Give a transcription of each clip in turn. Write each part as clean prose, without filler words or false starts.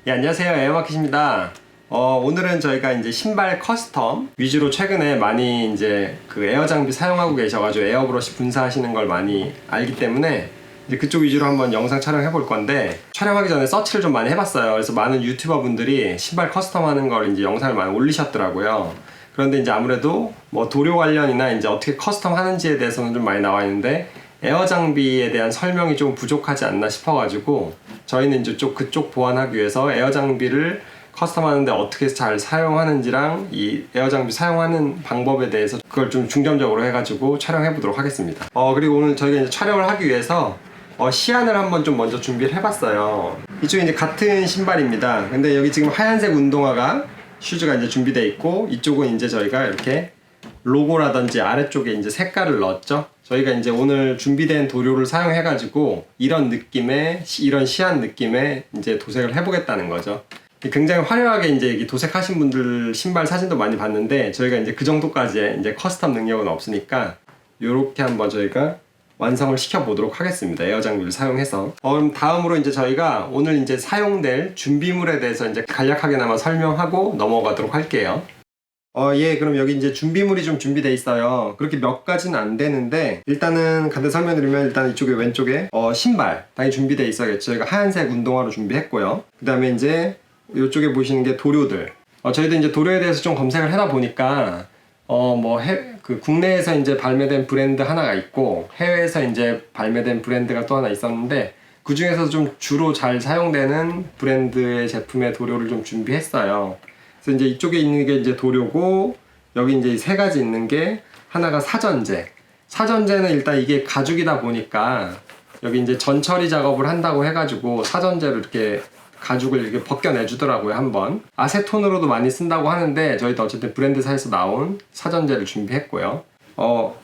예, 안녕하세요. 에어마켓입니다. 오늘은 저희가 이제 신발 커스텀 위주로 최근에 많이 이제 그 에어 장비 사용하고 계셔가지고 에어브러쉬 분사하시는 걸 많이 알기 때문에 이제 그쪽 위주로 한번 영상 촬영해 볼 건데, 촬영하기 전에 서치를 좀 많이 해봤어요. 그래서 많은 유튜버 분들이 신발 커스텀 하는 걸 이제 영상을 많이 올리셨더라고요. 그런데 이제 아무래도 뭐 도료 관련이나 이제 어떻게 커스텀 하는지에 대해서는 좀 많이 나와 있는데, 에어 장비에 대한 설명이 좀 부족하지 않나 싶어가지고 저희는 이제 그쪽 보완하기 위해서 에어 장비를 커스텀 하는데 어떻게 잘 사용하는지랑 이 에어 장비 사용하는 방법에 대해서 그걸 좀 중점적으로 해가지고 촬영해 보도록 하겠습니다. 그리고 오늘 저희가 이제 촬영을 하기 위해서 시안을 한번 좀 먼저 준비를 해봤어요. 이쪽에 이제 같은 신발입니다. 근데 여기 지금 하얀색 운동화가 슈즈가 이제 준비되어 있고, 이쪽은 이제 저희가 이렇게 로고라든지 아래쪽에 이제 색깔을 넣었죠. 저희가 이제 오늘 준비된 도료를 사용해가지고 이런 느낌의, 이런 시안 느낌의 이제 도색을 해보겠다는 거죠. 굉장히 화려하게 이제 도색하신 분들 신발 사진도 많이 봤는데, 저희가 이제 그 정도까지 이제 커스텀 능력은 없으니까 이렇게 한번 저희가 완성을 시켜 보도록 하겠습니다. 에어 장비를 사용해서. 그럼 다음으로 이제 저희가 오늘 이제 사용될 준비물에 대해서 이제 간략하게나마 설명하고 넘어가도록 할게요. 예, 그럼 여기 이제 준비물이 좀 준비되어 있어요. 그렇게 몇 가지는 안 되는데, 일단은 간단히 설명드리면, 일단 이쪽에 왼쪽에 신발 당연히 준비되어 있어야겠죠. 저희가 하얀색 운동화로 준비했고요. 그 다음에 이제 이쪽에 보시는 게 도료들. 저희도 이제 도료에 대해서 좀 검색을 하다 보니까 국내에서 이제 발매된 브랜드 하나가 있고, 해외에서 이제 발매된 브랜드가 또 하나 있었는데, 그 중에서 좀 주로 잘 사용되는 브랜드의 제품의 도료를 좀 준비했어요. 그래서 이제 이쪽에 있는 게 이제 도료고, 여기 이제 세 가지 있는 게, 하나가 사전제. 사전제는 일단 이게 가죽이다 보니까 여기 이제 전처리 작업을 한다고 해가지고 사전제를 이렇게 가죽을 이렇게 벗겨내 주더라고요. 한번 아세톤으로도 많이 쓴다고 하는데, 저희도 어쨌든 브랜드사에서 나온 사전제를 준비했고요.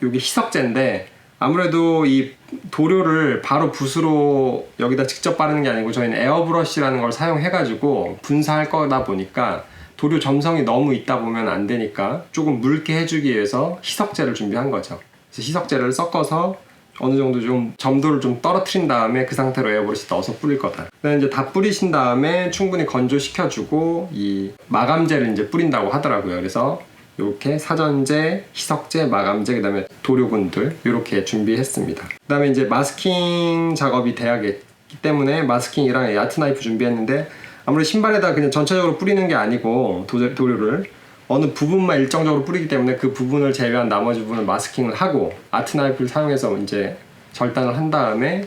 여기 희석제인데, 아무래도 이 도료를 바로 붓으로 여기다 직접 바르는 게 아니고 저희는 에어브러쉬라는 걸 사용해가지고 분사할 거다 보니까 도료 점성이 너무 있다 보면 안 되니까 조금 묽게 해주기 위해서 희석제를 준비한 거죠. 그래서 희석제를 섞어서 어느 정도 좀 점도를 좀 떨어뜨린 다음에 그 상태로 에어브러쉬 넣어서 뿌릴 거다. 그다음에 이제 다 뿌리신 다음에 충분히 건조시켜주고 이 마감제를 이제 뿌린다고 하더라고요. 그래서 이렇게 사전제, 희석제, 마감제, 그 다음에 도료군들 이렇게 준비했습니다. 그 다음에 이제 마스킹 작업이 돼야겠기 때문에 마스킹이랑 아트 나이프 준비했는데, 아무래도 신발에다 그냥 전체적으로 뿌리는 게 아니고 도료를 어느 부분만 일정적으로 뿌리기 때문에 그 부분을 제외한 나머지 부분을 마스킹을 하고 아트 나이프를 사용해서 이제 절단을 한 다음에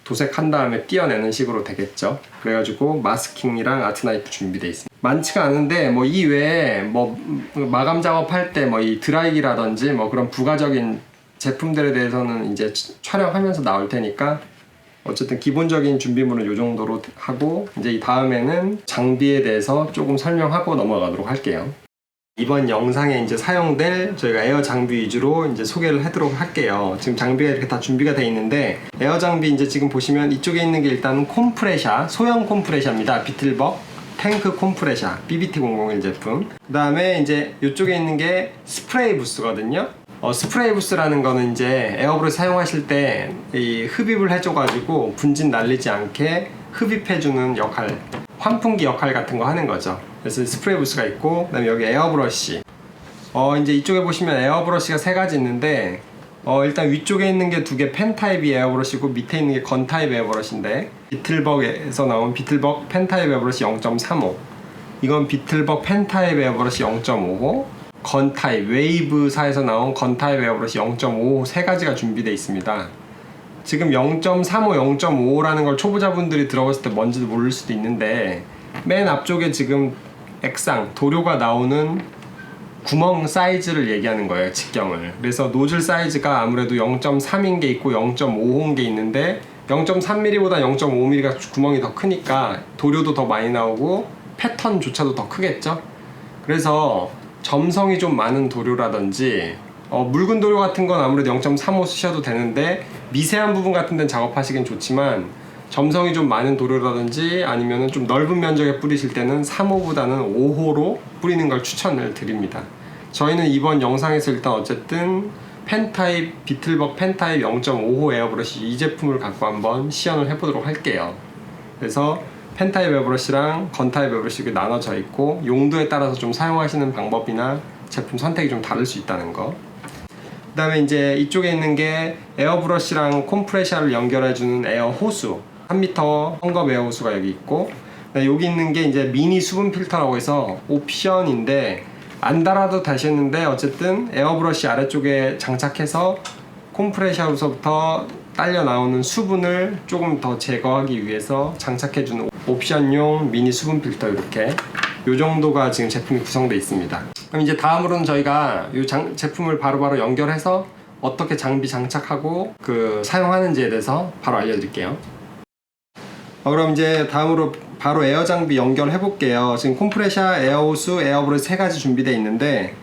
도색한 다음에 띄어내는 식으로 되겠죠. 그래가지고 마스킹이랑 아트 나이프 준비되어 있습니다. 많지가 않은데 이 외에 마감 작업할 때 이 드라이기라든지 그런 부가적인 제품들에 대해서는 이제 촬영하면서 나올 테니까, 어쨌든 기본적인 준비물은 이 정도로 하고, 이제 이 다음에는 장비에 대해서 조금 설명하고 넘어가도록 할게요. 이번 영상에 이제 사용될 저희가 에어 장비 위주로 이제 소개를 하도록 할게요. 지금 장비가 이렇게 다 준비가 되어 있는데, 에어 장비 이제 지금 보시면 이쪽에 있는 게 일단 콤프레샤, 소형 콤프레샤입니다. 비틀벅 탱크 콤프레샤 BBT001 제품. 그 다음에 이제 이쪽에 있는 게 스프레이 부스거든요. 스프레이 부스라는 거는 이제 에어브러쉬 사용하실 때 이 흡입을 해줘가지고 분진 날리지 않게 흡입해주는 역할, 환풍기 역할 같은 거 하는 거죠. 그래서 스프레이 부스가 있고, 그 다음에 여기 에어브러쉬. 이제 이쪽에 보시면 에어브러쉬가 세 가지 있는데, 일단 위쪽에 있는 게 두 개 펜 타입이 에어브러쉬고, 밑에 있는 게 건 타입 에어브러쉬인데, 비틀벅에서 나온 비틀벅 펜 타입 에어브러쉬 0.35, 이건 비틀벅 펜 타입 에어브러쉬 0.55, 건 타입 웨이브사에서 나온 건 타입 에어브러쉬 0.5 세 가지가 준비되어 있습니다. 지금 0.35, 0.5라는 걸 초보자분들이 들어봤을 때 뭔지도 모를 수도 있는데, 맨 앞쪽에 지금 액상, 도료가 나오는 구멍 사이즈를 얘기하는 거예요, 직경을. 그래서 노즐 사이즈가 아무래도 0.3인 게 있고 0.5인 게 있는데, 0.3mm보다 0.5mm가 구멍이 더 크니까 도료도 더 많이 나오고 패턴조차도 더 크겠죠. 그래서 점성이 좀 많은 도료라든지 묽은 도료 같은 건 아무래도 0.35 쓰셔도 되는데, 미세한 부분 같은 데는 작업하시긴 좋지만 점성이 좀 많은 도료라든지 아니면 좀 넓은 면적에 뿌리실 때는 3호보다는 5호로 뿌리는 걸 추천을 드립니다. 저희는 이번 영상에서 일단 어쨌든 펜타입, 비틀벅 펜타입 0.5호 에어브러쉬 이 제품을 갖고 한번 시연을 해보도록 할게요. 그래서 펜타입 에어브러시랑 건타입 에어브러시 나눠져 있고 용도에 따라서 좀 사용하시는 방법이나 제품 선택이 좀 다를 수 있다는 거. 그 다음에 이제 이쪽에 있는 게 에어브러시랑 콤프레셔를 연결해주는 에어 호수 3m 헝겊 에어 호수가 여기 있고, 여기 있는 게 이제 미니 수분 필터라고 해서 옵션인데 안 달아도 되셨는데 어쨌든 에어브러시 아래쪽에 장착해서 콤프레셔로서부터 딸려 나오는 수분을 조금 더 제거하기 위해서 장착해주는 옵션용 미니 수분 필터, 이렇게 요 정도가 지금 제품이 구성되어 있습니다. 그럼 이제 다음으로는 저희가 이 제품을 바로바로 연결해서 어떻게 장비 장착하고 사용하는지에 대해서 바로 알려드릴게요. 그럼 이제 다음으로 바로 에어 장비 연결해 볼게요. 지금 콤프레셔, 에어호수, 에어브러시 세 가지 준비되어 있는데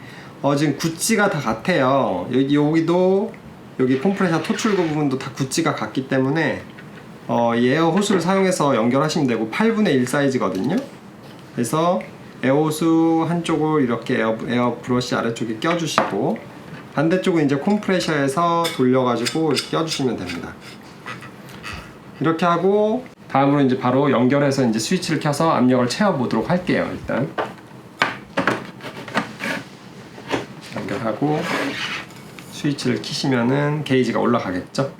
지금 구찌가 다 같아요. 여기도 여기 콤프레셔 토출구 부분도 다 구찌가 같기 때문에 이 에어 호수를 사용해서 연결하시면 되고 8분의 1 사이즈거든요. 그래서 에어호수 한쪽을 이렇게 에어 브러시 아래쪽에 껴주시고 반대쪽은 이제 콤프레셔에서 돌려가지고 이렇게 껴주시면 됩니다. 이렇게 하고 다음으로 이제 바로 연결해서 이제 스위치를 켜서 압력을 채워보도록 할게요. 일단 연결하고 스위치를 키시면은 게이지가 올라가겠죠.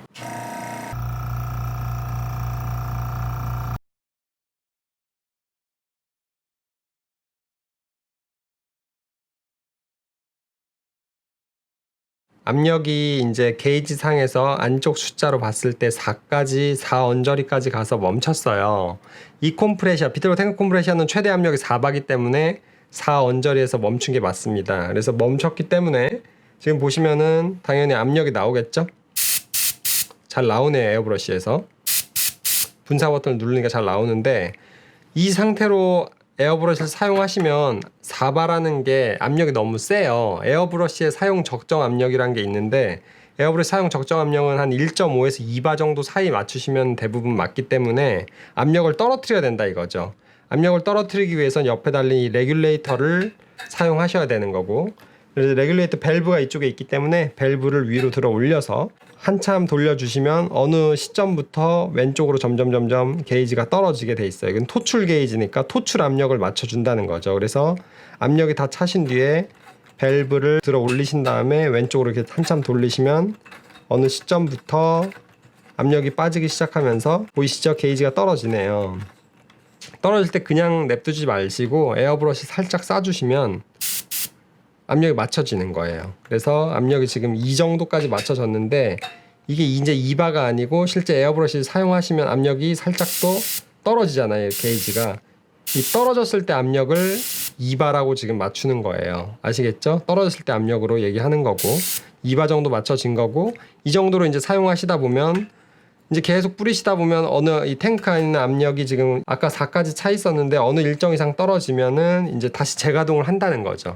압력이 이제 게이지 상에서 안쪽 숫자로 봤을 때 4까지 4 언저리까지 가서 멈췄어요. 이 콤프레셔, 비틀고 탱크 콤프레셔는 최대 압력이 4바기 때문에 4 언저리에서 멈춘 게 맞습니다. 그래서 멈췄기 때문에 지금 보시면은 당연히 압력이 나오겠죠? 잘 나오네요. 에어브러시에서 분사 버튼을 누르니까 잘 나오는데, 이 상태로 에어브러시를 사용하시면 4바라는 게 압력이 너무 세요. 에어브러시의 사용 적정 압력이란 게 있는데 에어브러시 사용 적정 압력은 한 1.5에서 2바 정도 사이 맞추시면 대부분 맞기 때문에 압력을 떨어뜨려야 된다 이거죠. 압력을 떨어뜨리기 위해서는 옆에 달린 이 레귤레이터를 사용하셔야 되는 거고, 그래서 레귤레이터 밸브가 이쪽에 있기 때문에 밸브를 위로 들어 올려서 한참 돌려주시면 어느 시점부터 왼쪽으로 점점 게이지가 떨어지게 돼 있어요. 이건 토출 게이지니까 토출 압력을 맞춰준다는 거죠. 그래서 압력이 다 차신 뒤에 밸브를 들어 올리신 다음에 왼쪽으로 이렇게 한참 돌리시면 어느 시점부터 압력이 빠지기 시작하면서 보이시죠? 게이지가 떨어지네요. 떨어질 때 그냥 냅두지 마시고 에어브러시 살짝 쏴주시면 압력이 맞춰지는 거예요. 그래서 압력이 지금 이 정도까지 맞춰졌는데 이게 이제 2바가 아니고 실제 에어브러시 사용하시면 압력이 살짝 또 떨어지잖아요. 게이지가. 이 떨어졌을 때 압력을 2바라고 지금 맞추는 거예요. 아시겠죠? 떨어졌을 때 압력으로 얘기하는 거고 2바 정도 맞춰진 거고, 이 정도로 이제 사용하시다 보면 이제 계속 뿌리시다 보면 어느 이 탱크 안에 있는 압력이 지금 아까 4까지 차 있었는데 어느 일정 이상 떨어지면은 이제 다시 재가동을 한다는 거죠.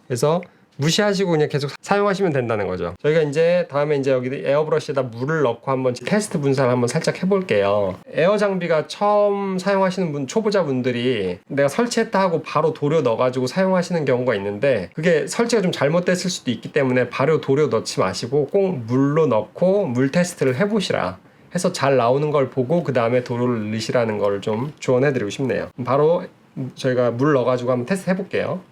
그래서 무시하시고 그냥 계속 사용하시면 된다는 거죠. 저희가 이제 다음에 이제 여기 에어브러시에다 물을 넣고 한번 테스트 분사를 한번 살짝 해볼게요. 에어 장비가 처음 사용하시는 분, 초보자분들이 내가 설치했다 하고 바로 도료 넣어가지고 사용하시는 경우가 있는데 그게 설치가 좀 잘못됐을 수도 있기 때문에 바로 도료 넣지 마시고 꼭 물로 넣고 물 테스트를 해보시라 해서 잘 나오는 걸 보고 그 다음에 도료를 넣으시라는 걸 좀 조언해드리고 싶네요. 바로 저희가 물 넣어가지고 한번 테스트 해볼게요.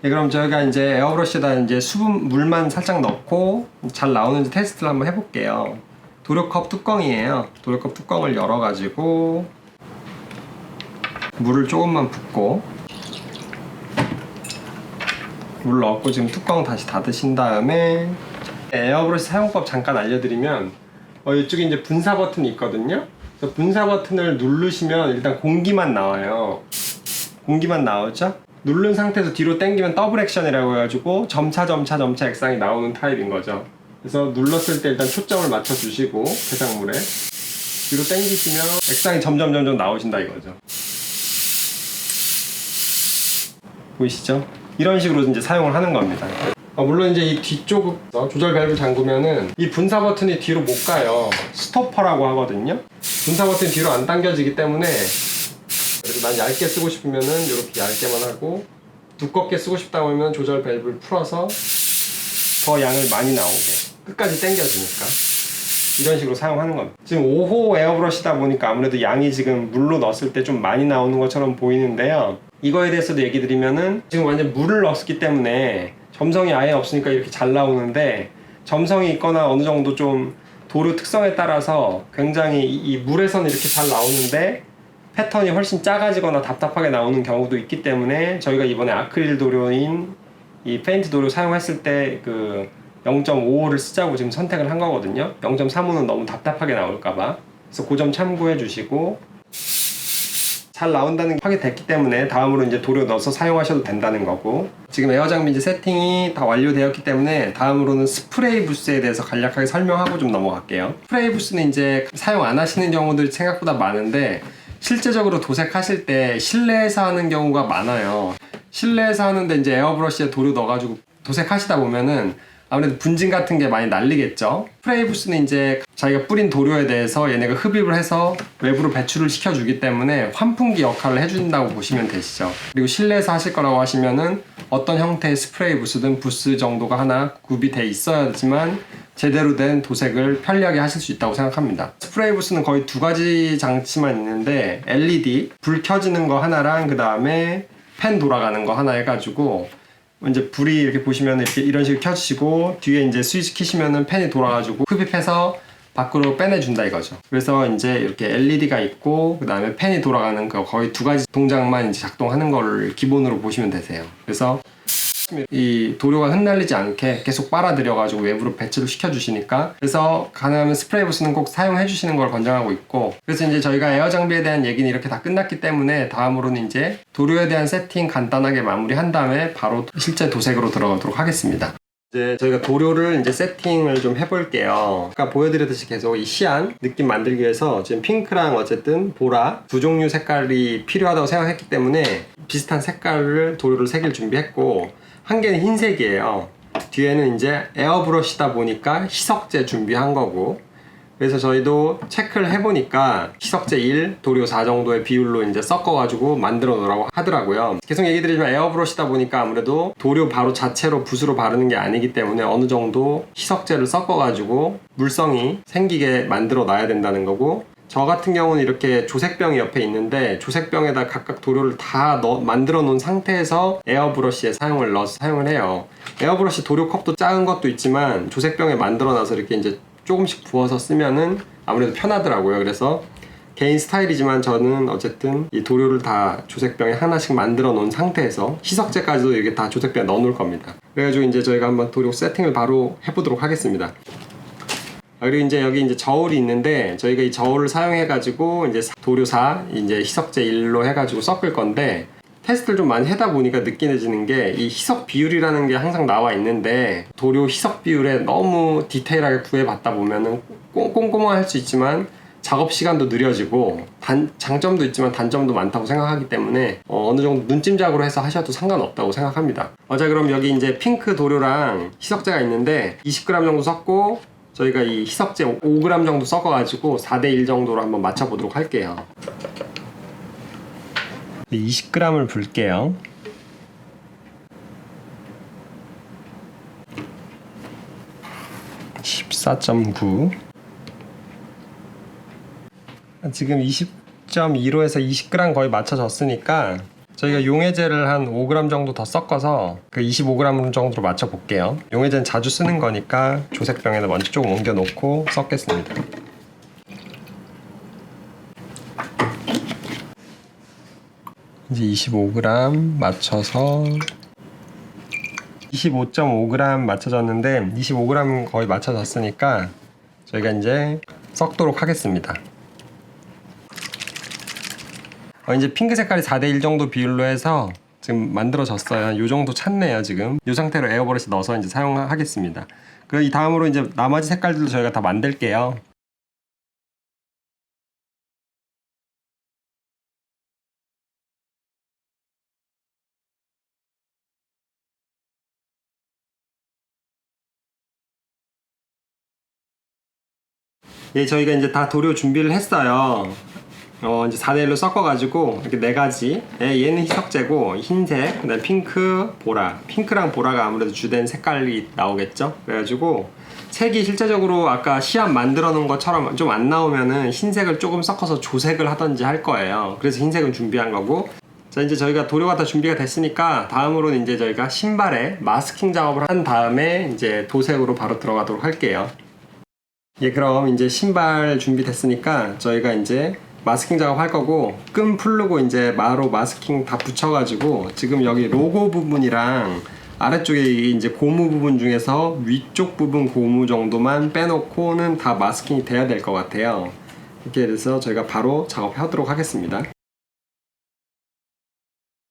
네, 그럼 저희가 이제 에어브러시에다 이제 수분 물만 살짝 넣고 잘 나오는지 테스트를 한번 해볼게요. 도료컵 뚜껑이에요. 도료컵 뚜껑을 열어가지고 물을 조금만 붓고 물 넣고 지금 뚜껑 다시 닫으신 다음에 에어브러시 사용법 잠깐 알려드리면 이쪽에 이제 분사 버튼이 있거든요. 그래서 분사 버튼을 누르시면 일단 공기만 나와요. 공기만 나오죠? 누른 상태에서 뒤로 당기면 더블 액션이라고 해가지고 점차 액상이 나오는 타입인 거죠. 그래서 눌렀을 때 일단 초점을 맞춰 주시고 해상물에 뒤로 당기시면 액상이 점점 나오신다 이거죠. 보이시죠? 이런 식으로 이제 사용을 하는 겁니다. 물론 이제 이 뒤쪽 조절 밸브 잠그면은 이 분사 버튼이 뒤로 못 가요. 스토퍼라고 하거든요. 분사 버튼이 뒤로 안 당겨지기 때문에, 그래서 난 얇게 쓰고 싶으면은 이렇게 얇게만 하고, 두껍게 쓰고 싶다고 하면 조절 밸브를 풀어서 더 양을 많이 나오게 끝까지 당겨주니까. 이런 식으로 사용하는 겁니다. 지금 5호 에어브러시다 보니까 아무래도 양이 지금 물로 넣었을 때 좀 많이 나오는 것처럼 보이는데요. 이거에 대해서도 얘기 드리면은 지금 완전 물을 넣었기 때문에 점성이 아예 없으니까 이렇게 잘 나오는데, 점성이 있거나 어느 정도 좀 도료 특성에 따라서 굉장히 이 물에서는 이렇게 잘 나오는데 패턴이 훨씬 작아지거나 답답하게 나오는 경우도 있기 때문에, 저희가 이번에 아크릴 도료인 이 페인트 도료 사용했을 때 그 0.55를 쓰자고 지금 선택을 한 거거든요. 0.35는 너무 답답하게 나올까봐. 그래서 그 점 참고해 주시고, 잘 나온다는 게 확인됐기 때문에 다음으로 이제 도료 넣어서 사용하셔도 된다는 거고, 지금 에어 장비 이제 세팅이 다 완료되었기 때문에 다음으로는 스프레이 부스에 대해서 간략하게 설명하고 좀 넘어갈게요. 스프레이 부스는 이제 사용 안 하시는 경우들이 생각보다 많은데, 실제적으로 도색하실 때 실내에서 하는 경우가 많아요. 실내에서 하는데 이제 에어브러시에 도료 넣어가지고 도색하시다 보면은 아무래도 분진 같은 게 많이 날리겠죠. 스프레이 부스는 이제 자기가 뿌린 도료에 대해서 얘네가 흡입을 해서 외부로 배출을 시켜주기 때문에 환풍기 역할을 해준다고 보시면 되시죠. 그리고 실내에서 하실 거라고 하시면은 어떤 형태의 스프레이 부스든 부스 정도가 하나 구비돼 있어야지만 제대로 된 도색을 편리하게 하실 수 있다고 생각합니다. 스프레이 부스는 거의 두 가지 장치만 있는데, LED 불 켜지는 거 하나랑 그 다음에 팬 돌아가는 거 하나 해가지고, 이제 불이 이렇게 보시면 이렇게 이런 식으로 켜지시고 뒤에 이제 스위치 키시면은 팬이 돌아가지고 흡입해서 밖으로 빼내준다 이거죠. 그래서 이제 이렇게 LED가 있고 그 다음에 팬이 돌아가는 거, 거의 두 가지 동작만 이제 작동하는 거를 기본으로 보시면 되세요. 그래서 이 도료가 흩날리지 않게 계속 빨아들여가지고 외부로 배출을 시켜주시니까, 그래서 가능하면 스프레이 부스는 꼭 사용해 주시는 걸 권장하고 있고, 그래서 이제 저희가 에어 장비에 대한 얘기는 이렇게 다 끝났기 때문에 다음으로는 이제 도료에 대한 세팅 간단하게 마무리한 다음에 바로 실제 도색으로 들어가도록 하겠습니다. 이제 저희가 도료를 이제 세팅을 좀 해볼게요. 아까 보여드렸듯이 계속 이 시안 느낌 만들기 위해서 지금 핑크랑 어쨌든 보라 두 종류 색깔이 필요하다고 생각했기 때문에 비슷한 색깔을 도료를 새길 준비했고, 한 개는 흰색이에요. 뒤에는 이제 에어브러시다 보니까 희석제 준비한 거고, 그래서 저희도 체크를 해보니까 희석제 1, 도료 4 정도의 비율로 이제 섞어가지고 만들어 놓으라고 하더라고요. 계속 얘기 드리지만 에어브러시다 보니까 아무래도 도료 바로 자체로 붓으로 바르는 게 아니기 때문에 어느 정도 희석제를 섞어가지고 물성이 생기게 만들어 놔야 된다는 거고, 저 같은 경우는 이렇게 조색병이 옆에 있는데 조색병에다 각각 도료를 다 만들어 놓은 상태에서 에어브러시에 넣어서 사용을 해요. 에어브러시 도료컵도 작은 것도 있지만 조색병에 만들어 놔서 이렇게 이제 조금씩 부어서 쓰면은 아무래도 편하더라고요. 그래서 개인 스타일이지만 저는 어쨌든 이 도료를 다 조색병에 하나씩 만들어 놓은 상태에서 희석제까지도 이렇게 다 조색병에 넣어 놓을 겁니다. 그래가지고 이제 저희가 한번 도료 세팅을 바로 해보도록 하겠습니다. 그리고 이제 여기 이제 저울이 있는데, 저희가 이 저울을 사용해 가지고 이제 도료 4 이제 희석제 1로 해 가지고 섞을 건데, 테스트를 좀 많이 하다 보니까 느껴지는 게 이 희석 비율이라는 게 항상 나와 있는데, 도료 희석 비율에 너무 디테일하게 구해봤다 보면은 꼼꼼하게 할 수 있지만 작업 시간도 느려지고 장점도 있지만 단점도 많다고 생각하기 때문에 어느 정도 눈찜작으로 해서 하셔도 상관없다고 생각합니다. 자, 그럼 여기 이제 핑크 도료랑 희석제가 있는데 20g 정도 섞고, 저희가 이 희석제 5g 정도 섞어가지고 4:1 정도로 한번 맞춰보도록 할게요. 20g을 불게요. (14.9) 지금 20.15에서 20g 거의 맞춰졌으니까 저희가 용해제를 한 5g 정도 더 섞어서 그 25g 정도로 맞춰 볼게요. 용해제는 자주 쓰는 거니까 조색병에다 먼저 조금 옮겨 놓고 섞겠습니다. 이제 25g 맞춰서 25.5g 맞춰졌는데 25g 거의 맞춰졌으니까 저희가 이제 섞도록 하겠습니다. 이제 핑크 색깔이 4:1 정도 비율로 해서 지금 만들어졌어요. 이 정도 찼네요. 지금 이 상태로 에어브러시 넣어서 이제 사용하겠습니다. 그리고 이 다음으로 이제 나머지 색깔들도 저희가 다 만들게요. 예, 저희가 이제 다 도료 준비를 했어요. 이제 4대1로 섞어가지고 이렇게 4가지. 얘는 희석제고 흰색, 그다음 핑크, 보라. 핑크랑 보라가 아무래도 주된 색깔이 나오겠죠. 그래가지고 색이 실제적으로 아까 시합 만들어 놓은 것처럼 좀 안 나오면은 흰색을 조금 섞어서 조색을 하던지 할 거예요. 그래서 흰색은 준비한 거고. 자, 이제 저희가 도료가 다 준비가 됐으니까 다음으로는 이제 저희가 신발에 마스킹 작업을 한 다음에 이제 도색으로 바로 들어가도록 할게요. 예, 그럼 이제 신발 준비됐으니까 저희가 이제 마스킹 작업 할 거고, 끈 풀르고 이제 마로 마스킹 다 붙여가지고 지금 여기 로고 부분이랑 아래쪽에 이제 고무 부분 중에서 위쪽 부분 고무 정도만 빼놓고는 다 마스킹이 돼야 될 것 같아요. 이렇게 해서 저희가 바로 작업하도록 하겠습니다.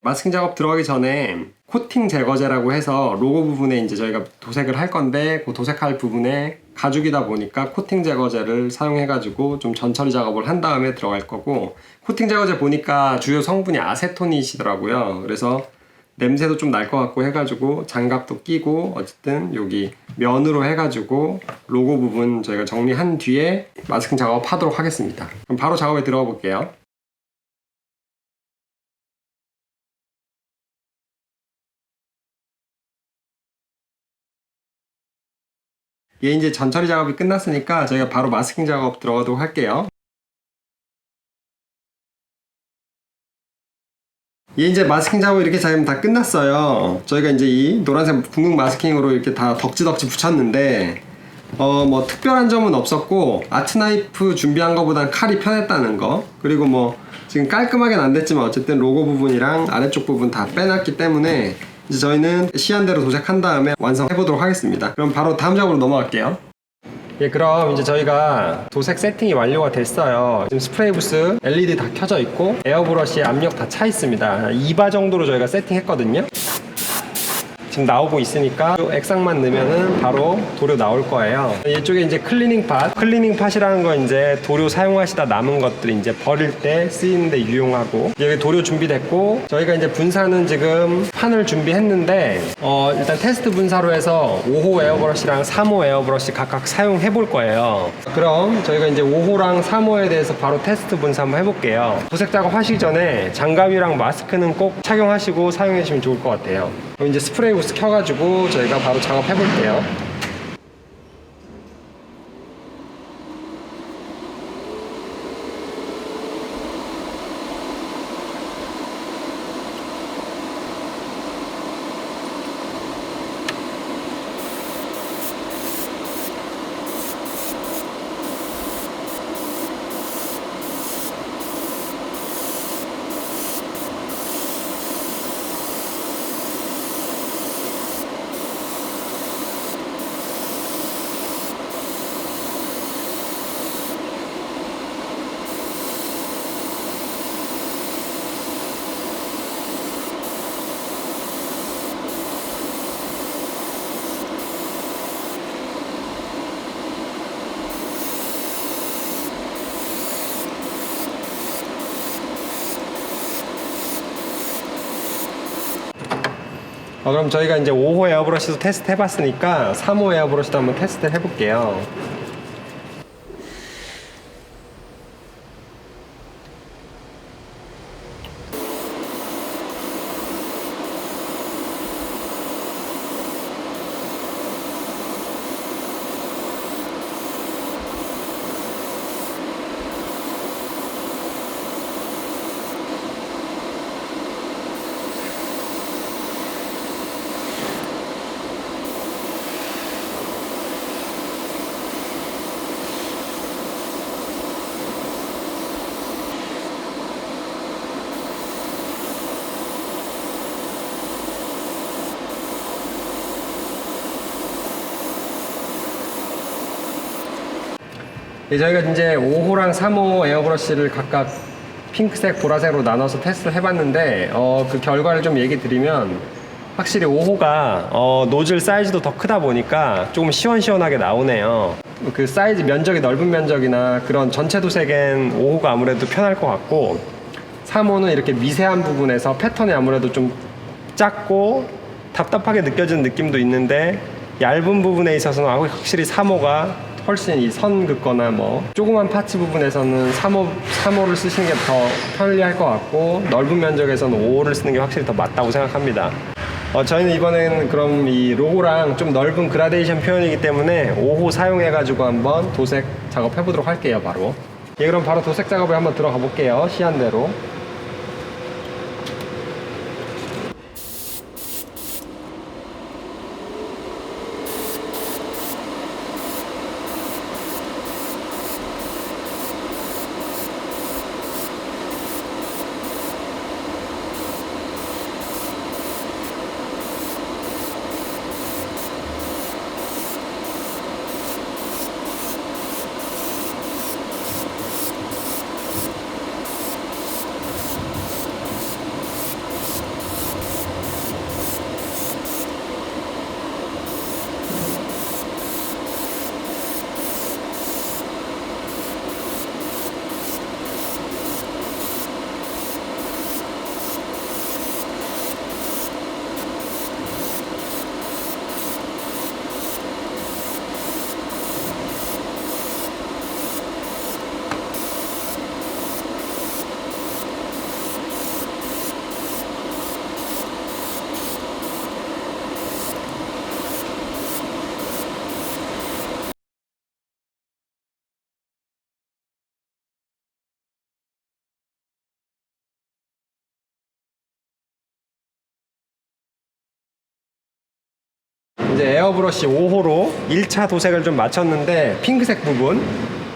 마스킹 작업 들어가기 전에 코팅 제거제라고 해서 로고 부분에 이제 저희가 도색을 할 건데, 그 도색할 부분에 가죽이다 보니까 코팅 제거제를 사용해가지고 좀 전처리 작업을 한 다음에 들어갈 거고, 코팅 제거제 보니까 주요 성분이 아세톤이시더라고요. 그래서 냄새도 좀 날 것 같고 해가지고 장갑도 끼고, 어쨌든 여기 면으로 해가지고 로고 부분 저희가 정리한 뒤에 마스킹 작업하도록 하겠습니다. 그럼 바로 작업에 들어가 볼게요. 얘 이제 전처리 작업이 끝났으니까 저희가 바로 마스킹 작업 들어가도록 할게요. 얘 이제 마스킹 작업 이렇게 지금 다 끝났어요. 저희가 이제 이 노란색 붕붕 마스킹으로 이렇게 다 덕지덕지 붙였는데, 뭐 특별한 점은 없었고, 아트나이프 준비한 거보단 칼이 편했다는 거, 그리고 뭐 지금 깔끔하게는 안 됐지만 어쨌든 로고 부분이랑 아래쪽 부분 다 빼놨기 때문에 이제 저희는 시한대로 도색한 다음에 완성해 보도록 하겠습니다. 그럼 바로 다음 작업으로 넘어갈게요. 예, 그럼 이제 저희가 도색 세팅이 완료가 됐어요. 지금 스프레이 부스 LED 다 켜져 있고 에어브러쉬에 압력 다 차 있습니다. 2바 정도로 저희가 세팅했거든요. 지금 나오고 있으니까 액상만 넣으면은 바로 도료 나올 거예요. 이쪽에 이제 클리닝 팟이라는 건 이제 도료 사용하시다 남은 것들 이제 버릴 때 쓰이는데 유용하고, 여기 도료 준비됐고, 저희가 이제 분사는 지금 판을 준비했는데 일단 테스트 분사로 해서 5호 에어브러쉬랑 3호 에어브러쉬 각각 사용해 볼 거예요. 그럼 저희가 이제 5호랑 3호에 대해서 바로 테스트 분사 한번 해볼게요. 도색 작업 하시기 전에 장갑이랑 마스크는 꼭 착용하시고 사용해 주시면 좋을 것 같아요. 그럼 이제 스프레이 부스 켜가지고 저희가 바로 작업해 볼게요. 그럼 저희가 이제 5호 에어브러쉬도 테스트 해봤으니까 3호 에어브러쉬도 한번 테스트 해볼게요. 저희가 이제 5호랑 3호 에어브러쉬를 각각 핑크색, 보라색으로 나눠서 테스트를 해봤는데 그 결과를 좀 얘기 드리면, 확실히 5호가 노즐 사이즈도 더 크다 보니까 조금 시원시원하게 나오네요. 그 사이즈 면적이 넓은 면적이나 그런 전체 도색엔 5호가 아무래도 편할 것 같고, 3호는 이렇게 미세한 부분에서 패턴이 아무래도 좀 작고 답답하게 느껴지는 느낌도 있는데, 얇은 부분에 있어서는 확실히 3호가 훨씬 이 선 긋거나 뭐 조그만 파츠 부분에서는 3호를 쓰시는 게 더 편리할 것 같고, 넓은 면적에서는 5호를 쓰는 게 확실히 더 맞다고 생각합니다. 저희는 이번에는 그럼 이 로고랑 좀 넓은 그라데이션 표현이기 때문에 5호 사용해가지고 한번 도색 작업 해보도록 할게요. 바로 그럼 바로 도색 작업에 한번 들어가 볼게요. 시안대로. 이제 에어브러쉬 5호로 1차 도색을 좀 마쳤는데, 핑크색 부분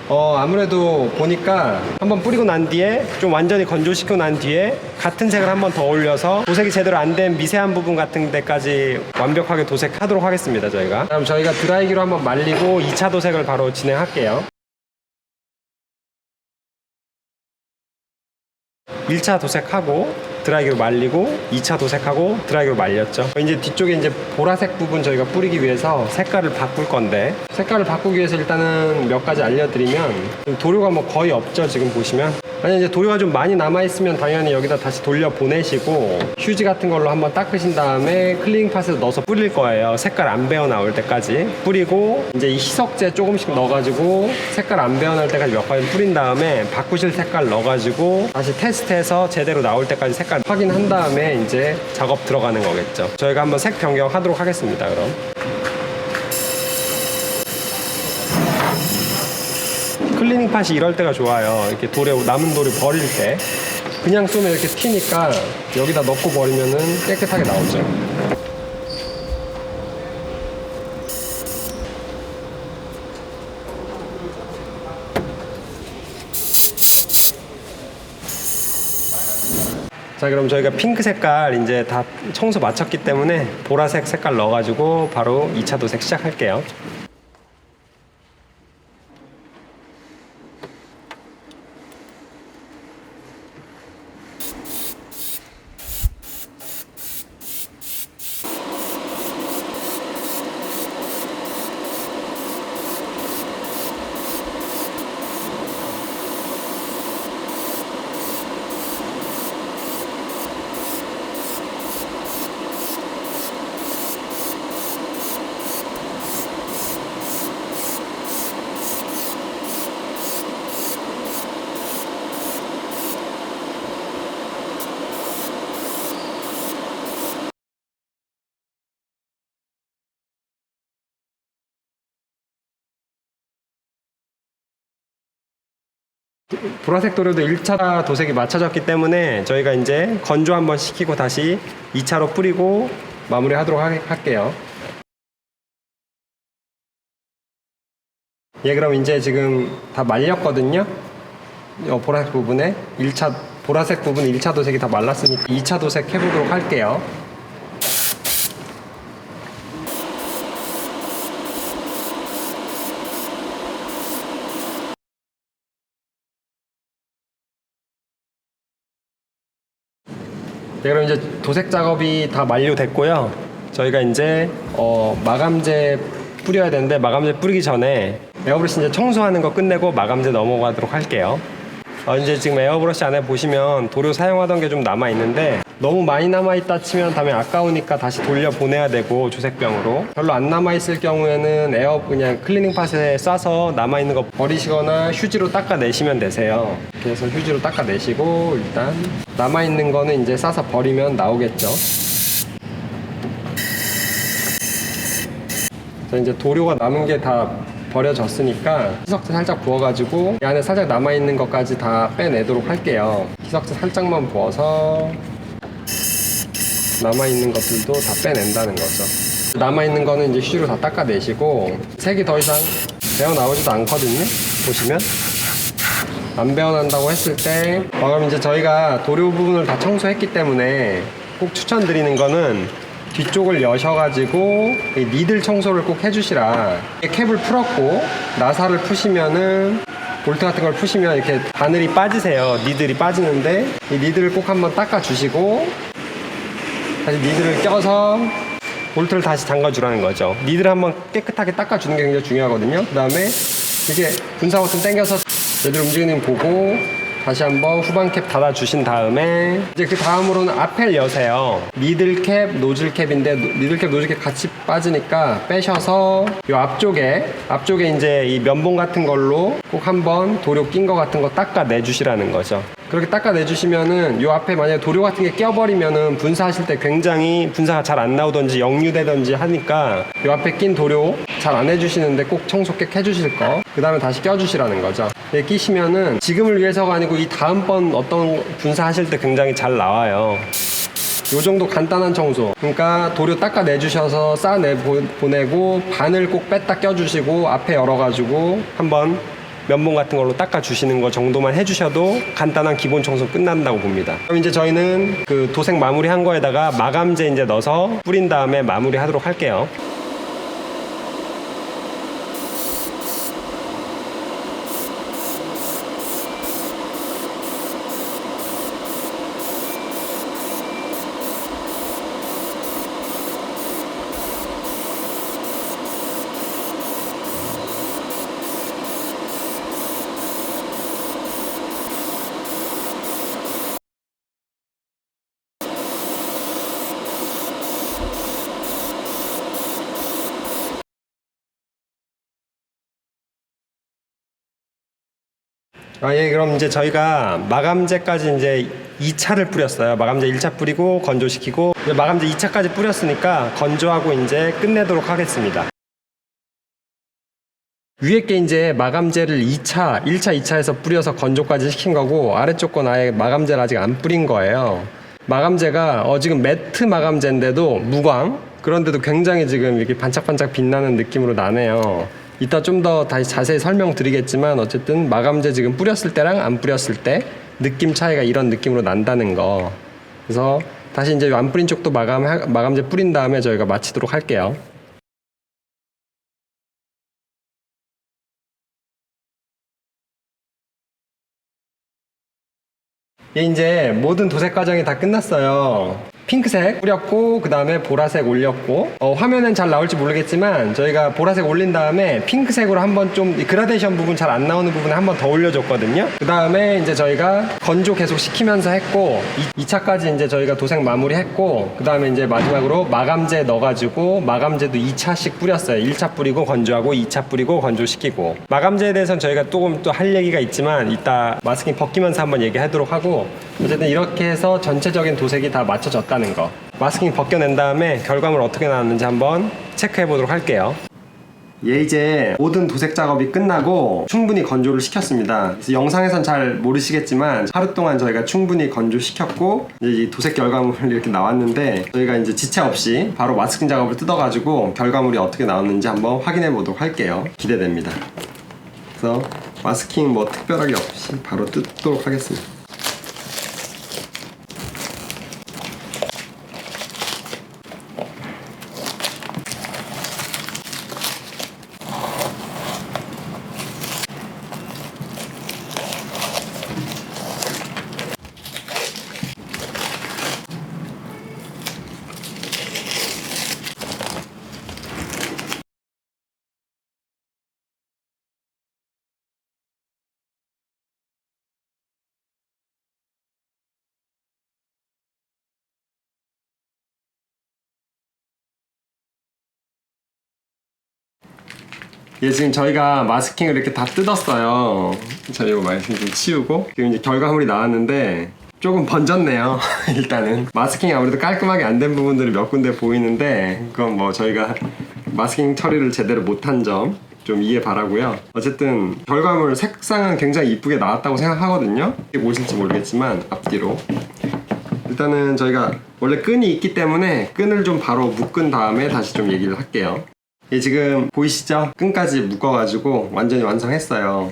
아무래도 보니까 한번 뿌리고 난 뒤에 좀 완전히 건조시키고 난 뒤에 같은 색을 한번 더 올려서 도색이 제대로 안 된 미세한 부분 같은 데까지 완벽하게 도색하도록 하겠습니다. 그럼 저희가 드라이기로 한번 말리고 2차 도색을 바로 진행할게요. 1차 도색하고 드라이기로 말리고 2차 도색하고 드라이기로 말렸죠. 이제 뒤쪽에 이제 보라색 부분 저희가 뿌리기 위해서 색깔을 바꿀 건데, 색깔을 바꾸기 위해서 일단은 몇 가지 알려드리면, 도료가 뭐 거의 없죠. 지금 보시면 만약 이제 도료가 좀 많이 남아있으면 당연히 여기다 다시 돌려 보내시고 휴지 같은 걸로 한번 닦으신 다음에 클리닝 팟에 넣어서 뿌릴 거예요. 색깔 안 배어 나올 때까지 뿌리고, 이제 이 희석제 조금씩 넣어가지고 색깔 안 배어 나올 때까지 몇 가지 뿌린 다음에 바꾸실 색깔 넣어가지고 다시 테스트해서 제대로 나올 때까지 색깔 확인한 다음에 이제 작업 들어가는 거겠죠. 저희가 한번 색 변경하도록 하겠습니다. 그럼 클리닝 팟이 이럴 때가 좋아요. 이렇게 남은 도료 버릴 때 그냥 쏘면 이렇게 튀니까 여기다 넣고 버리면은 깨끗하게 나오죠. 자, 그럼 저희가 핑크 색깔 이제 다 청소 마쳤기 때문에 보라색 색깔 넣어가지고 바로 2차 도색 시작할게요. 보라색 도료도 1차 도색이 맞춰졌기 때문에 저희가 이제 건조 한번 시키고 다시 2차로 뿌리고 마무리 하도록 할게요. 그럼 이제 지금 다 말렸거든요. 보라색 부분에 보라색 부분 1차 도색이 다 말랐으니까 2차 도색 해보도록 할게요. 그럼 이제 도색 작업이 다 완료됐고요. 저희가 이제 마감제 뿌려야 되는데, 마감제 뿌리기 전에 에어브러쉬 이제 청소하는 거 끝내고 마감제 넘어가도록 할게요. 이제 지금 에어브러쉬 안에 보시면 도료 사용하던 게 좀 남아 있는데, 너무 많이 남아있다 치면 다음에 아까우니까 다시 돌려 보내야 되고, 조색병으로. 별로 안 남아있을 경우에는 그냥 클리닝 팟에 싸서 남아있는 거 버리시거나 휴지로 닦아내시면 되세요. 이렇게 해서 휴지로 닦아내시고, 일단 남아있는 거는 이제 싸서 버리면 나오겠죠. 자, 이제 도료가 남은 게 다 버려졌으니까 희석제 살짝 부어가지고 이 안에 살짝 남아있는 것까지 다 빼내도록 할게요. 희석제 살짝만 부어서 남아있는 것들도 다 빼낸다는 거죠. 남아있는 거는 이제 휴지로 다 닦아내시고, 색이 더 이상 배어 나오지도 않거든요. 보시면 안 배어난다고 했을 때, 그럼 이제 저희가 도료 부분을 다 청소했기 때문에 꼭 추천드리는 거는 뒤쪽을 여셔가지고 니들 청소를 꼭 해주시라. 캡을 풀었고 나사를 푸시면은, 볼트 같은 걸 푸시면 이렇게 바늘이 빠지세요. 니들이 빠지는데 이 니들을 꼭 한번 닦아주시고 다시 니들을 껴서 볼트를 다시 잠가주라는 거죠. 니들을 한번 깨끗하게 닦아주는 게 굉장히 중요하거든요. 그 다음에 이게 분사 버튼 당겨서 얘들 움직이는 거 보고 다시 한번 후방 캡 닫아주신 다음에 이제 그 다음으로는 앞을 여세요. 미들 캡, 노즐 캡인데 미들 캡, 노즐 캡 같이 빠지니까 빼셔서 이 앞쪽에 이제 이 면봉 같은 걸로 꼭 한번 도료 낀 거 같은 거 닦아내 주시라는 거죠. 그렇게 닦아내 주시면은 이 앞에 만약에 도료 같은 게 껴버리면은 분사하실 때 굉장히 분사가 잘 안 나오던지 역류되던지 하니까 이 앞에 낀 도료 잘 안 해주시는데 꼭 청소 꼭 해주실 거, 그 다음에 다시 껴주시라는 거죠. 끼시면은 지금을 위해서가 아니고 이 다음번 어떤 분사하실 때 굉장히 잘 나와요. 요 정도 간단한 청소. 그러니까 도료 닦아내 주셔서 싸내 보내고 바늘 꼭 뺐다 껴주시고 앞에 열어가지고 한번 면봉 같은 걸로 닦아주시는 거 정도만 해주셔도 간단한 기본 청소 끝난다고 봅니다. 그럼 이제 저희는 그 도색 마무리 한 거에다가 마감제 이제 넣어서 뿌린 다음에 마무리 하도록 할게요. 예, 그럼 이제 저희가 마감제까지 이제 2차를 뿌렸어요. 마감제 1차 뿌리고 건조시키고, 이제 마감제 2차까지 뿌렸으니까 건조하고 이제 끝내도록 하겠습니다. 위에 게 이제 마감제를 1차, 2차에서 뿌려서 건조까지 시킨 거고, 아래쪽 건 아예 마감제를 아직 안 뿌린 거예요. 마감제가 지금 매트 마감제인데도 무광, 그런데도 굉장히 지금 이렇게 반짝반짝 빛나는 느낌으로 나네요. 이따 좀 더 다시 자세히 설명드리겠지만 어쨌든 마감제 지금 뿌렸을 때랑 안 뿌렸을 때 느낌 차이가 이런 느낌으로 난다는 거. 그래서 다시 이제 안 뿌린 쪽도 마감제 뿌린 다음에 저희가 마치도록 할게요. 이제 모든 도색 과정이 다 끝났어요. 핑크색 뿌렸고 그 다음에 보라색 올렸고, 화면엔 잘 나올지 모르겠지만 저희가 보라색 올린 다음에 핑크색으로 한번 좀 그라데이션 부분 잘 안 나오는 부분에 한번 더 올려줬거든요. 그 다음에 이제 저희가 건조 계속 시키면서 했고, 2차까지 이제 저희가 도색 마무리 했고, 그 다음에 이제 마지막으로 마감제 넣어가지고 마감제도 2차씩 뿌렸어요. 1차 뿌리고 건조하고 2차 뿌리고 건조시키고. 마감제에 대해서는 저희가 조금 또 할 얘기가 있지만 이따 마스킹 벗기면서 한번 얘기하도록 하고, 어쨌든 이렇게 해서 전체적인 도색이 다 맞춰졌다는 거, 마스킹 벗겨낸 다음에 결과물 어떻게 나왔는지 한번 체크해 보도록 할게요. 이제 모든 도색 작업이 끝나고 충분히 건조를 시켰습니다. 그래서 영상에선 잘 모르시겠지만 하루 동안 저희가 충분히 건조시켰고, 이제 이 도색 결과물이 이렇게 나왔는데 저희가 이제 지체 없이 바로 마스킹 작업을 뜯어가지고 결과물이 어떻게 나왔는지 한번 확인해 보도록 할게요. 기대됩니다. 그래서 마스킹 뭐 특별하게 없이 바로 뜯도록 하겠습니다. 예, 지금 저희가 마스킹을 이렇게 다 뜯었어요. 저 이거 마스킹 좀 치우고 지금 이제 결과물이 나왔는데 조금 번졌네요. 일단은 마스킹이 아무래도 깔끔하게 안 된 부분들이 몇 군데 보이는데 그건 뭐 저희가 마스킹 처리를 제대로 못한 점 좀 이해 바라고요. 어쨌든 결과물 색상은 굉장히 이쁘게 나왔다고 생각하거든요. 이게 보실지 모르겠지만 앞뒤로 일단은 저희가 원래 끈이 있기 때문에 끈을 좀 바로 묶은 다음에 다시 좀 얘기를 할게요. 예, 지금 보이시죠? 끈까지 묶어가지고 완전히 완성했어요.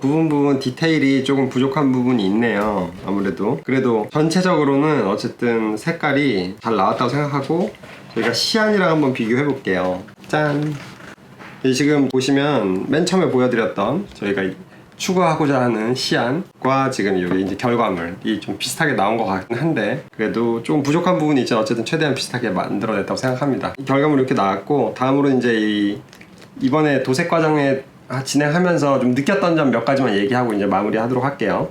부분 디테일이 조금 부족한 부분이 있네요. 아무래도 그래도 전체적으로는 어쨌든 색깔이 잘 나왔다고 생각하고 저희가 시안이랑 한번 비교해 볼게요. 짠! 예, 지금 보시면 맨 처음에 보여드렸던 저희가 추구하고자 하는 시안과 지금 여기 이제 결과물이 좀 비슷하게 나온 것 같긴 한데 그래도 좀 부족한 부분이 있죠. 어쨌든 최대한 비슷하게 만들어냈다고 생각합니다. 이 결과물이 이렇게 나왔고 다음으로 이제 이번에 도색 과정에 진행하면서 좀 느꼈던 점 몇 가지만 얘기하고 이제 마무리하도록 할게요.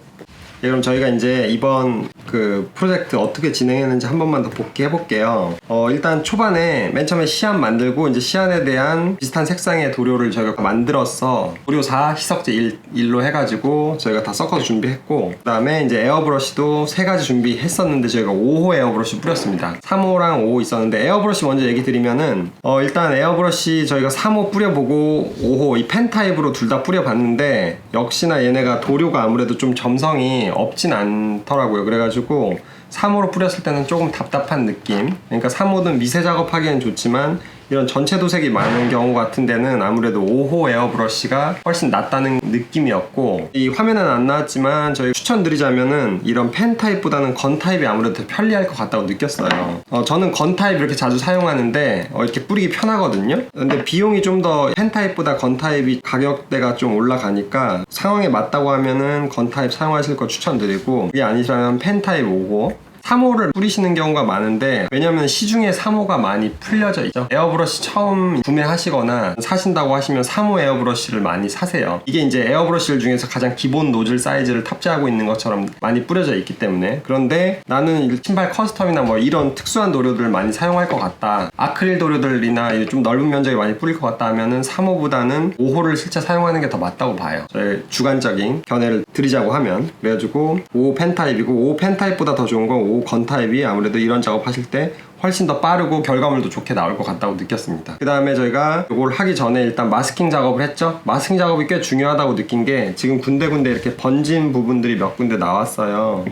예, 그럼 저희가 이제 이번 그 프로젝트 어떻게 진행했는지 한 번만 더 복귀해 볼게요. 일단 초반에 맨 처음에 시안 만들고 이제 시안에 대한 비슷한 색상의 도료를 저희가 만들어서 도료 4, 희석제 1로 해가지고 저희가 다 섞어서 준비했고 그 다음에 이제 에어브러쉬도 3가지 준비했었는데 저희가 5호 에어브러쉬 뿌렸습니다. 3호랑 5호 있었는데 에어브러쉬 먼저 얘기 드리면은 일단 에어브러쉬 저희가 3호 뿌려보고 5호 이 펜 타입으로 둘 다 뿌려봤는데 역시나 얘네가 도료가 아무래도 좀 점성이 없진 않더라고요. 그래가지고 3호로 뿌렸을 때는 조금 답답한 느낌. 그러니까 3호는 미세 작업하기엔 좋지만 이런 전체 도색이 많은 경우 같은 데는 아무래도 5호 에어브러쉬가 훨씬 낫다는 느낌이었고 이 화면은 안 나왔지만 저희 추천드리자면은 이런 펜 타입보다는 건 타입이 아무래도 더 편리할 것 같다고 느꼈어요. 저는 건 타입 이렇게 자주 사용하는데 이렇게 뿌리기 편하거든요. 근데 비용이 좀 더 펜 타입보다 건 타입이 가격대가 좀 올라가니까 상황에 맞다고 하면은 건 타입 사용하실 거 추천드리고 그게 아니라면 펜 타입 5호 3호를 뿌리시는 경우가 많은데 왜냐면 시중에 3호가 많이 풀려져 있죠. 에어브러쉬 처음 구매하시거나 사신다고 하시면 3호 에어브러쉬를 많이 사세요. 이게 이제 에어브러쉬 중에서 가장 기본 노즐 사이즈를 탑재하고 있는 것처럼 많이 뿌려져 있기 때문에 그런데 나는 신발 커스텀이나 뭐 이런 특수한 도료들을 많이 사용할 것 같다. 아크릴 도료들이나 좀 넓은 면적에 많이 뿌릴 것 같다 하면은 3호보다는 5호를 실제 사용하는 게 더 맞다고 봐요. 저의 주관적인 견해를 드리자고 하면 그래가지고 5호 펜 타입이고 5호 펜 타입보다 더 좋은 건 5호 건 타입이 아무래도 이런 작업하실 때 훨씬 더 빠르고 결과물도 좋게 나올 것 같다고 느꼈습니다. 그 다음에 저희가 이걸 하기 전에 일단 마스킹 작업을 했죠. 마스킹 작업이 꽤 중요하다고 느낀 게 지금 군데군데 이렇게 번진 부분들이 몇 군데 나왔어요.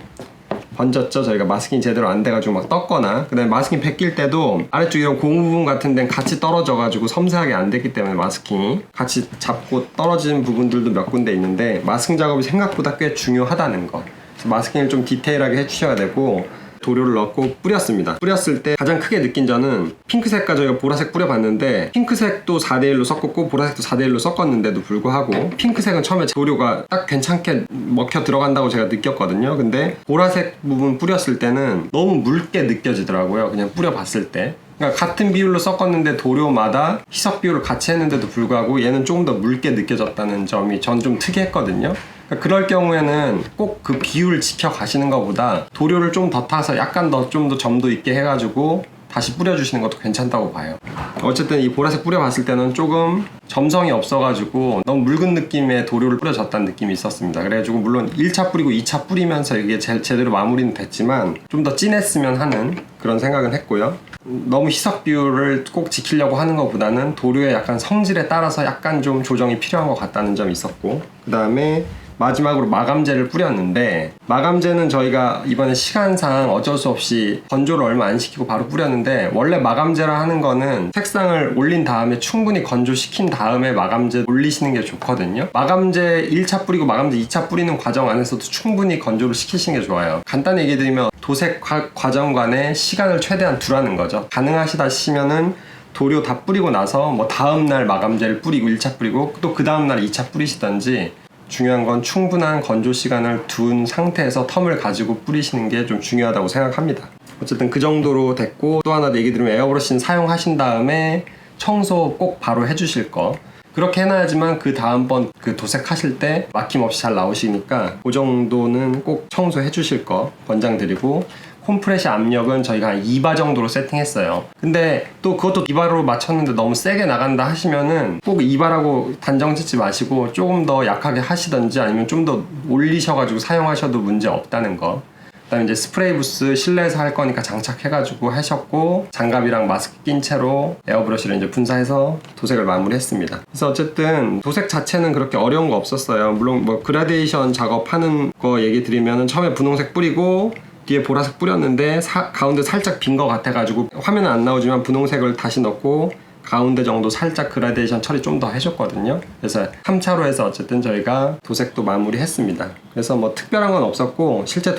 번졌죠. 저희가 마스킹 제대로 안 돼가지고 막 떴거나 그 다음에 마스킹 벗길 때도 아래쪽 이런 고무 부분 같은 데는 같이 떨어져가지고 섬세하게 안 됐기 때문에 마스킹이 같이 잡고 떨어진 부분들도 몇 군데 있는데 마스킹 작업이 생각보다 꽤 중요하다는 거. 그래서 마스킹을 좀 디테일하게 해주셔야 되고 도료를 넣고 뿌렸습니다. 뿌렸을 때 가장 크게 느낀 점은 핑크색과 저희가 보라색 뿌려봤는데 핑크색도 4대1로 섞었고 보라색도 4대1로 섞었는데도 불구하고 핑크색은 처음에 도료가 딱 괜찮게 먹혀 들어간다고 제가 느꼈거든요. 근데 보라색 부분 뿌렸을 때는 너무 묽게 느껴지더라고요. 그냥 뿌려봤을 때. 그러니까 같은 비율로 섞었는데 도료마다 희석 비율을 같이 했는데도 불구하고 얘는 조금 더 묽게 느껴졌다는 점이 전 좀 특이했거든요. 그러니까 그럴 경우에는 꼭 그 비율을 지켜 가시는 것보다 도료를 좀 더 타서 약간 더 좀 더 점도 있게 해가지고 다시 뿌려주시는 것도 괜찮다고 봐요. 어쨌든 이 보라색 뿌려봤을 때는 조금 점성이 없어가지고 너무 묽은 느낌의 도료를 뿌려줬다는 느낌이 있었습니다. 그래가지고 물론 1차 뿌리고 2차 뿌리면서 이게 제대로 마무리는 됐지만 좀 더 진했으면 하는 그런 생각은 했고요. 너무 희석 비율을 꼭 지키려고 하는 것보다는 도료의 약간 성질에 따라서 약간 좀 조정이 필요한 것 같다는 점이 있었고 그 다음에 마지막으로 마감제를 뿌렸는데 마감제는 저희가 이번에 시간상 어쩔 수 없이 건조를 얼마 안 시키고 바로 뿌렸는데 원래 마감제라 하는 거는 색상을 올린 다음에 충분히 건조시킨 다음에 마감제 올리시는 게 좋거든요. 마감제 1차 뿌리고 마감제 2차 뿌리는 과정 안에서도 충분히 건조를 시키시는 게 좋아요. 간단히 얘기해 드리면 도색 과정 간에 시간을 최대한 두라는 거죠. 가능하시다시면은 도료 다 뿌리고 나서 뭐 다음날 마감제를 뿌리고 1차 뿌리고 또 그 다음날 2차 뿌리시던지 중요한 건 충분한 건조 시간을 둔 상태에서 텀을 가지고 뿌리시는 게 좀 중요하다고 생각합니다. 어쨌든 그 정도로 됐고 또 하나 얘기 드리면 에어브러쉬는 사용하신 다음에 청소 꼭 바로 해주실 거 그렇게 해놔야지만 그 다음번 그 도색하실 때 막힘없이 잘 나오시니까 그 정도는 꼭 청소해 주실 거 권장드리고 홈프레시 압력은 저희가 한 2바 정도로 세팅했어요. 근데 또 그것도 2바로 맞췄는데 너무 세게 나간다 하시면은 꼭 2바라고 단정 짓지 마시고 조금 더 약하게 하시던지 아니면 좀 더 올리셔가지고 사용하셔도 문제 없다는 거. 그다음에 이제 스프레이 부스 실내에서 할 거니까 장착해가지고 하셨고, 장갑이랑 마스크 낀 채로 에어브러쉬를 이제 분사해서 도색을 마무리했습니다. 그래서 어쨌든 도색 자체는 그렇게 어려운 거 없었어요. 물론 뭐 그라데이션 작업하는 거 얘기 드리면은 처음에 분홍색 뿌리고 뒤에 보라색 뿌렸는데 가운데 살짝 빈 거 같아가지고 화면은 안 나오지만 분홍색을 다시 넣고 가운데 정도 살짝 그라데이션 처리 좀 더 해줬거든요. 그래서 3차로 해서 어쨌든 저희가 도색도 마무리했습니다. 그래서 뭐 특별한 건 없었고, 실제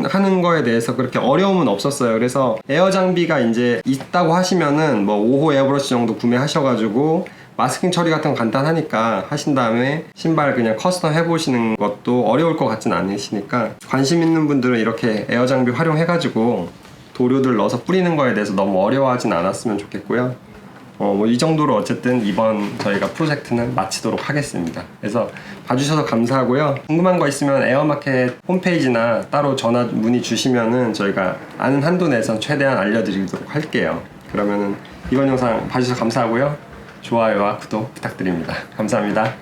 하는 거에 대해서 그렇게 어려움은 없었어요. 그래서 에어 장비가 이제 있다고 하시면은 뭐 5호 에어브러쉬 정도 구매하셔가지고 마스킹 처리 같은 건 간단하니까 하신 다음에 신발 그냥 커스텀 해보시는 것도 어려울 것 같진 않으시니까, 관심 있는 분들은 이렇게 에어 장비 활용해가지고 도료들 넣어서 뿌리는 거에 대해서 너무 어려워하진 않았으면 좋겠고요. 뭐 이 정도로 어쨌든 이번 저희가 프로젝트는 마치도록 하겠습니다. 그래서 봐주셔서 감사하고요. 궁금한 거 있으면 에어마켓 홈페이지나 따로 전화 문의 주시면은 저희가 아는 한도 내에서 최대한 알려드리도록 할게요. 그러면은 이번 영상 봐주셔서 감사하고요. 좋아요와 구독 부탁드립니다. 감사합니다.